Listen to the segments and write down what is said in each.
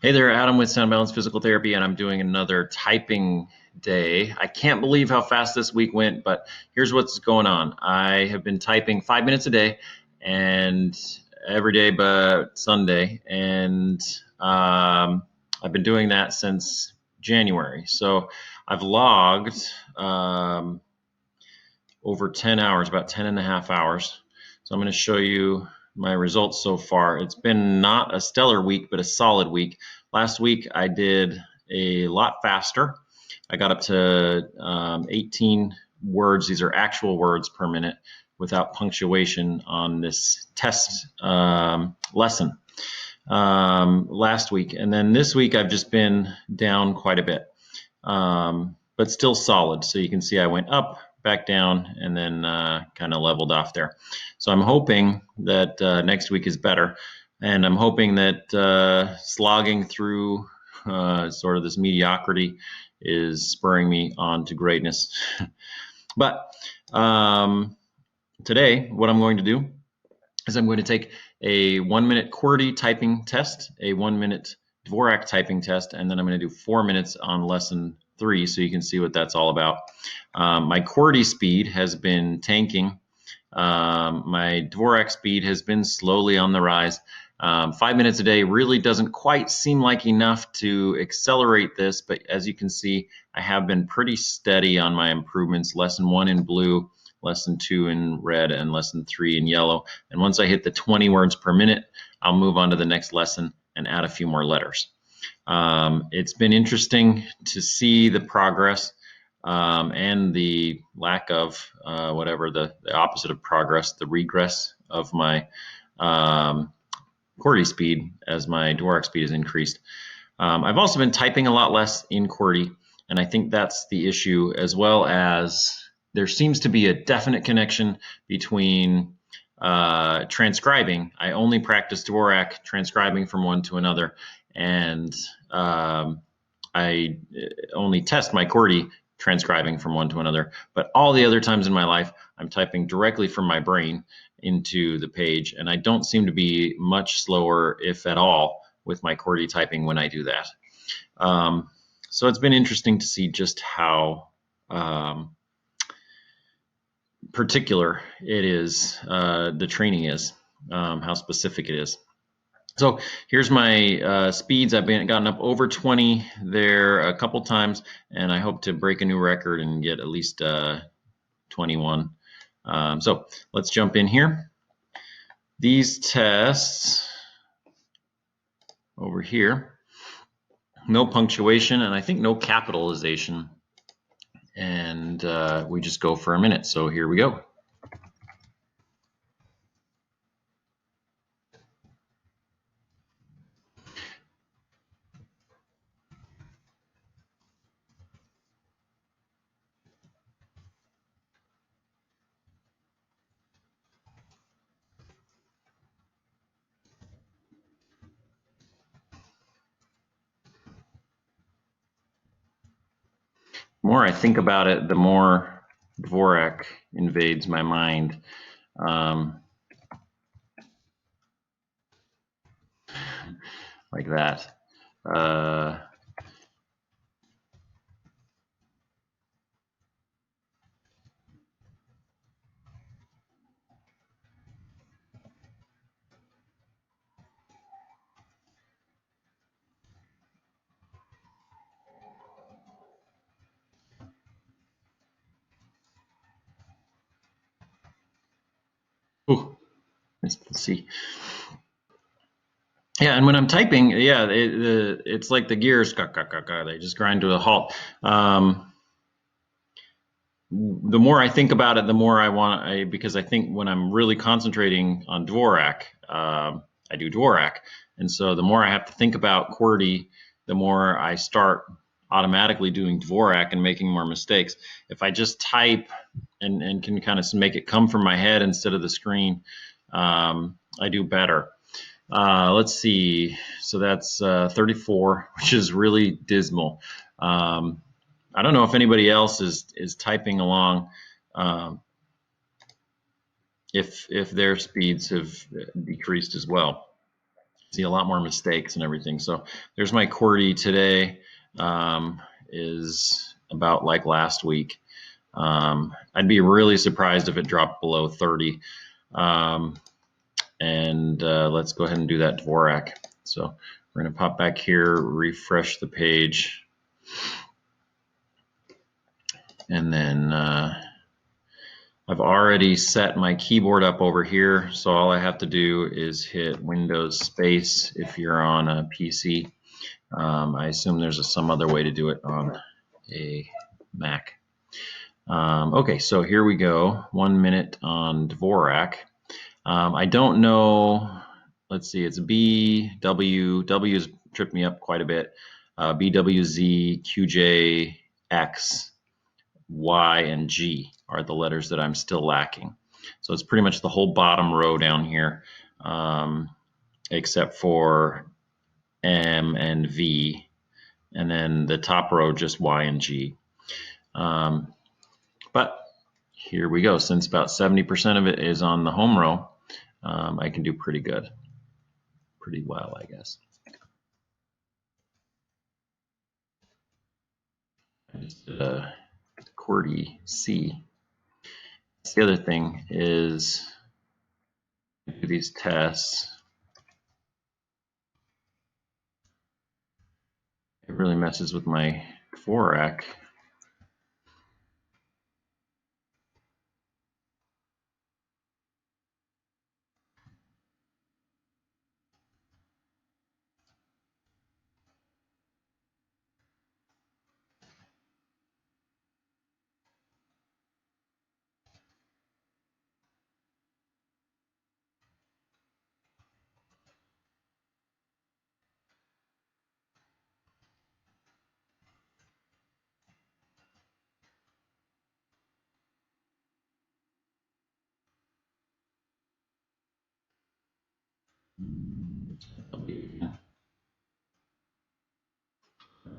Hey there, Adam with Sound Balance Physical Therapy, and I'm doing another typing day. I can't believe how fast this week went, but here's what's going on. I have been typing 5 minutes a day, and every day but Sunday, and I've been doing that since January. So I've logged over 10 hours, about 10 and a half hours. So I'm going to show you my results so far. It's been not a stellar week, but a solid week. Last week I did a lot faster. I got up to 18 words. These are actual words per minute without punctuation on this test lesson last week. And then this week I've just been down quite a bit, but still solid. So you can see I went up, back down, and then kind of leveled off there. So I'm hoping that next week is better, and I'm hoping that slogging through sort of this mediocrity is spurring me on to greatness. But today, what I'm going to do is I'm going to take a 1-minute QWERTY typing test, a 1-minute Dvorak typing test, and then I'm going to do 4 minutes on lesson 3, so you can see what that's all about. My QWERTY speed has been tanking. My Dvorak speed has been slowly on the rise. 5 minutes a day really doesn't quite seem like enough to accelerate this, but as you can see, I have been pretty steady on my improvements. Lesson 1 in blue, lesson 2 in red, and lesson 3 in yellow. And once I hit the 20 words per minute, I'll move on to the next lesson and add a few more letters. It's been interesting to see the progress and the lack of whatever the opposite of progress, the regress of my QWERTY speed as my Dvorak speed has increased. I've also been typing a lot less in QWERTY, and I think that's the issue, as well as there seems to be a definite connection between transcribing. I only practice Dvorak transcribing from one to another, and I only test my QWERTY transcribing from one to another. But all the other times in my life, I'm typing directly from my brain into the page, and I don't seem to be much slower, if at all, with my QWERTY typing when I do that. So it's been interesting to see just how particular it is, the training is, how specific it is. So here's my speeds. I've gotten up over 20 there a couple times, and I hope to break a new record and get at least 21. So let's jump in here. These tests over here, no punctuation, and I think no capitalization. And we just go for a minute. So here we go. The more I think about it, the more Dvorak invades my mind. Like that. Ooh, let's see. Yeah, and when I'm typing, yeah, it's like the gears, they just grind to a halt. The more I think about it, the more I want, because I think when I'm really concentrating on Dvorak, I do Dvorak. And so the more I have to think about QWERTY, the more I start automatically doing Dvorak and making more mistakes. If I just type and can kind of make it come from my head instead of the screen, I do better. Let's see. So that's 34, which is really dismal. I don't know if anybody else is typing along, if their speeds have decreased as well. see a lot more mistakes and everything. So there's my QWERTY today, is about like last week. I'd be really surprised if it dropped below 30. Let's go ahead and do that Dvorak. So we're going to pop back here, refresh the page, and then I've already set my keyboard up over here, so all I have to do is hit Windows space if you're on a PC. I assume there's some other way to do it on a Mac. Okay, so here we go. 1 minute on Dvorak. I don't know. Let's see. It's B, W. W's tripped me up quite a bit. B, W, Z, Q, J, X, Y, and G are the letters that I'm still lacking. So it's pretty much the whole bottom row down here, except for M and V, and then the top row just Y and G. But here we go. Since about 70% of it is on the home row, I can do pretty good, pretty well, I guess. I just did a QWERTY C. The other thing is do these tests. It really messes with my Dvorak.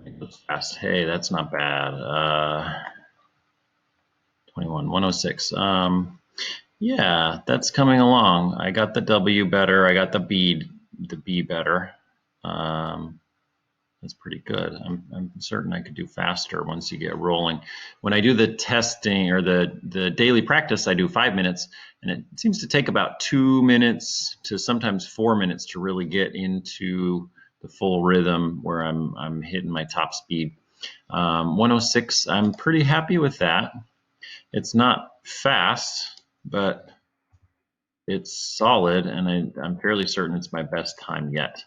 It goes fast. Hey, that's not bad. 21, 106. Yeah, that's coming along. I got the W better. I got the B better. That's pretty good. I'm certain I could do faster once you get rolling. When I do the testing or the daily practice, I do 5 minutes, and it seems to take about 2 minutes to sometimes 4 minutes to really get into the full rhythm where I'm hitting my top speed. 106, I'm pretty happy with that. It's not fast, but it's solid, and I'm fairly certain it's my best time yet.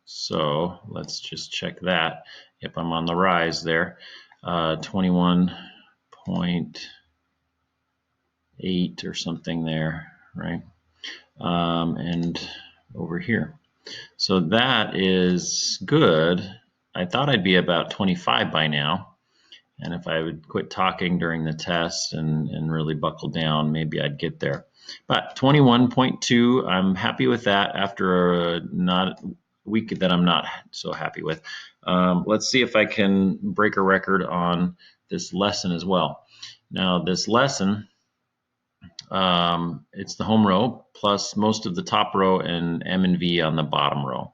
So let's just check that. Yep, I'm on the rise there. 21.8 or something there, right? And over here. So that is good. I thought I'd be about 25 by now. And if I would quit talking during the test and really buckle down, maybe I'd get there. But 21.2, I'm happy with that after a week that I'm not so happy with. Let's see if I can break a record on this lesson as well. Now, this lesson, it's the home row plus most of the top row and M and V on the bottom row.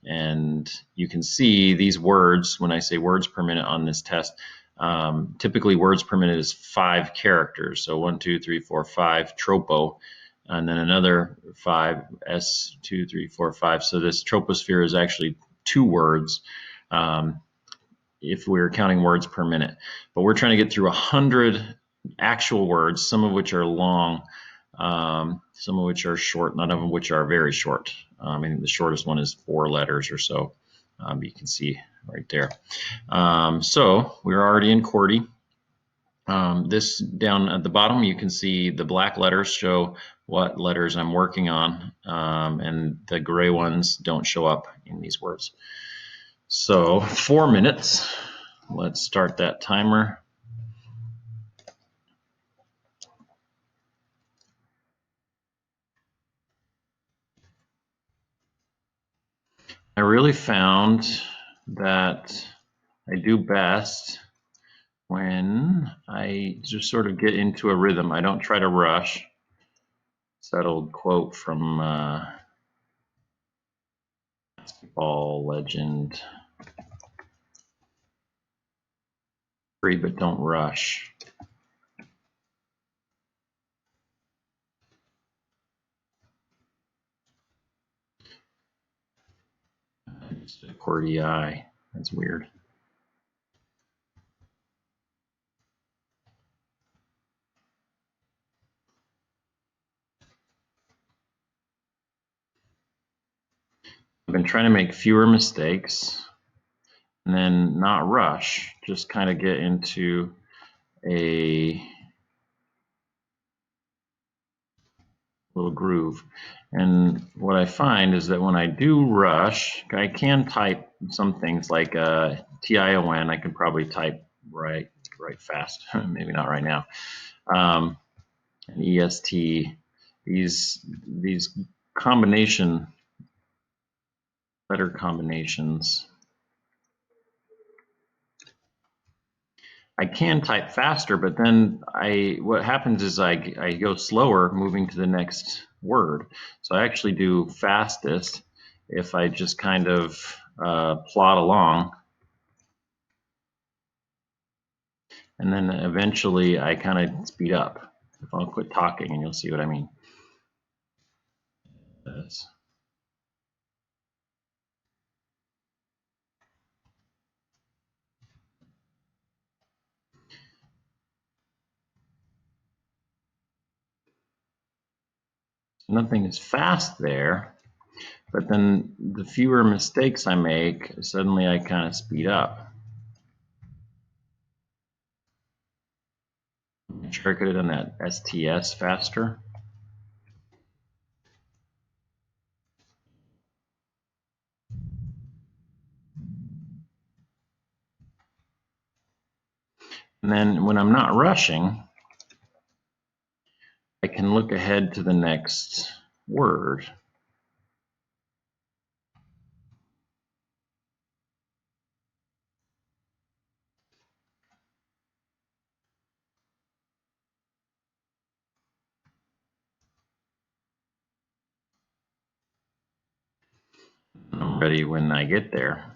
And you can see these words, when I say words per minute on this test, typically words per minute is 5 characters. So 1, 2, 3, 4, 5 tropo, and then another 5 S 2, 3, 4, 5. So this troposphere is actually 2 words if we're counting words per minute. But we're trying to get through 100 actual words, some of which are long, some of which are short, none of them which are very short. I mean, the shortest one is 4 letters or so. You can see right there. So we're already in QWERTY. This down at the bottom, you can see the black letters show what letters I'm working on, and the gray ones don't show up in these words. So 4 minutes. Let's start that timer. I really found that I do best when I just sort of get into a rhythm. I don't try to rush. settled quote from basketball legend. Hurry but don't rush. Just a QWERTY I. That's weird. I've been trying to make fewer mistakes and then not rush, just kind of get into a little groove. And what I find is that when I do rush, I can type some things like TION. I can probably type right fast. Maybe not right now. And EST. These letter combinations. I can type faster, but then what happens is I go slower moving to the next word. So I actually do fastest if I just kind of plot along. And then eventually I kind of speed up. If I'll quit talking and you'll see what I mean. Nothing is fast there, but then the fewer mistakes I make, suddenly I kind of speed up. I'm sure I could have done that STS faster. And then when I'm not rushing, I can look ahead to the next word. I'm ready when I get there,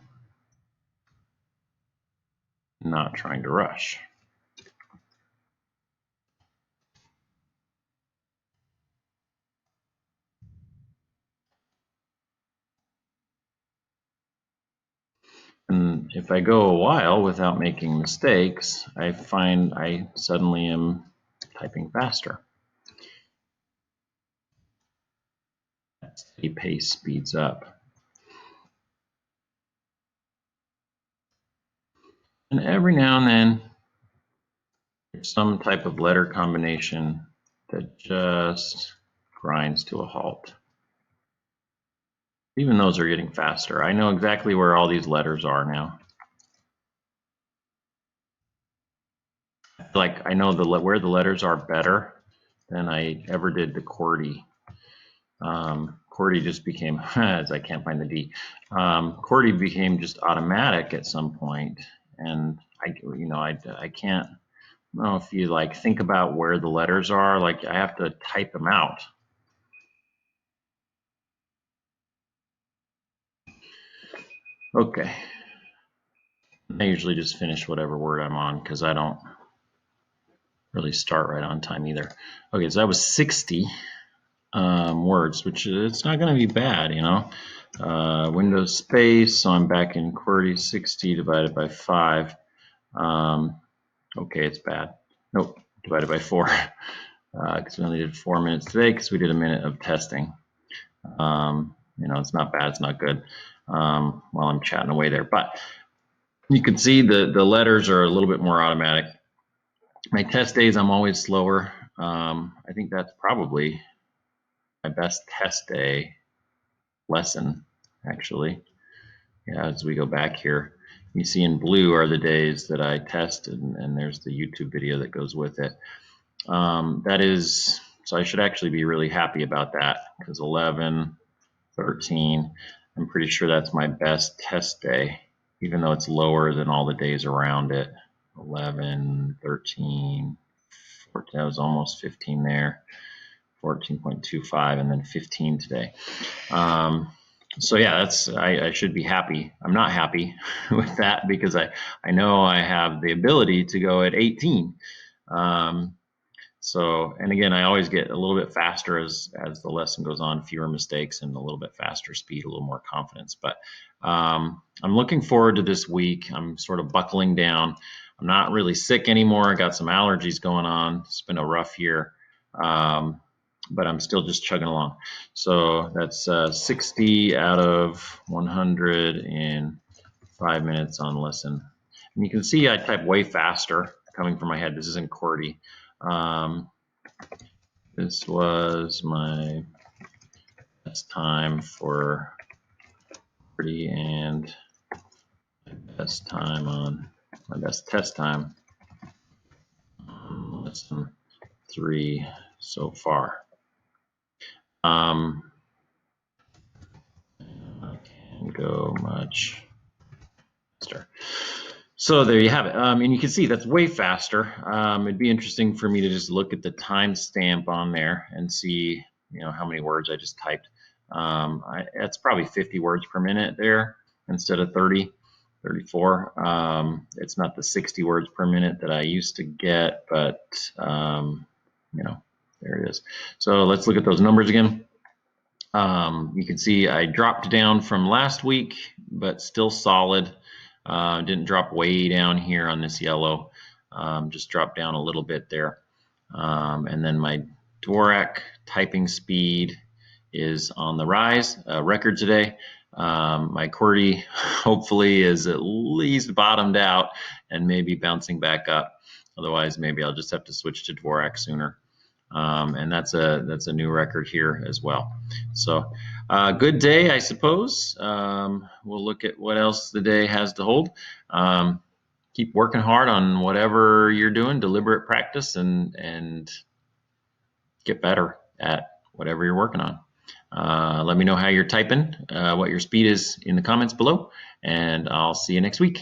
not trying to rush. And if I go a while without making mistakes, I find I suddenly am typing faster. The pace speeds up. And every now and then, there's some type of letter combination that just grinds to a halt. Even those are getting faster. I know exactly where all these letters are now. I feel like I know where the letters are better than I ever did the QWERTY. QWERTY just became, as I can't find the D, QWERTY became just automatic at some point, and I can't. I don't know if you like think about where the letters are. Like I have to type them out. Okay. I usually just finish whatever word I'm on because I don't really start right on time either. Okay, so that was 60 words, which it's not going to be bad, you know. Windows space, so I'm back in QWERTY. 60 divided by 5. Okay, it's bad. Nope, divided by 4. Because we only did 4 minutes today because we did a minute of testing. You know, it's not bad, it's not good while I'm chatting away there. But you can see the letters are a little bit more automatic. My test days, I'm always slower. I think that's probably my best test day lesson, actually. Yeah, as we go back here, you see in blue are the days that I tested, and there's the YouTube video that goes with it. That is, so I should actually be really happy about that because 11, 13, I'm pretty sure that's my best test day, even though it's lower than all the days around it. 11, 13, 14, that was almost 15 there. 14.25, and then 15 today. So yeah, I should be happy. I'm not happy with that because I know I have the ability to go at 18. So, and again, I always get a little bit faster as the lesson goes on, fewer mistakes and a little bit faster speed, a little more confidence. But I'm looking forward to this week. I'm sort of buckling down. I'm not really sick anymore. I got some allergies going on. It's been a rough year, but I'm still just chugging along. So that's 60 out of 100 in 5 minutes on lesson. And you can see I type way faster coming from my head. This isn't QWERTY. This was my best time for QWERTY and best time on my best test time on lesson 3 so far. I can go much faster. So there you have it. And you can see that's way faster. It'd be interesting for me to just look at the timestamp on there and see, how many words I just typed. That's probably 50 words per minute there instead of 30, 34. It's not the 60 words per minute that I used to get, but there it is. So let's look at those numbers again. You can see I dropped down from last week, but still solid. Didn't drop way down here on this yellow, just dropped down a little bit there. And then my Dvorak typing speed is on the rise, record today. My QWERTY hopefully is at least bottomed out and maybe bouncing back up. Otherwise, maybe I'll just have to switch to Dvorak sooner. And that's a new record here as well. So good day, I suppose. We'll look at what else the day has to hold. Keep working hard on whatever you're doing, deliberate practice, and get better at whatever you're working on. Let me know how you're typing, what your speed is in the comments below, and I'll see you next week.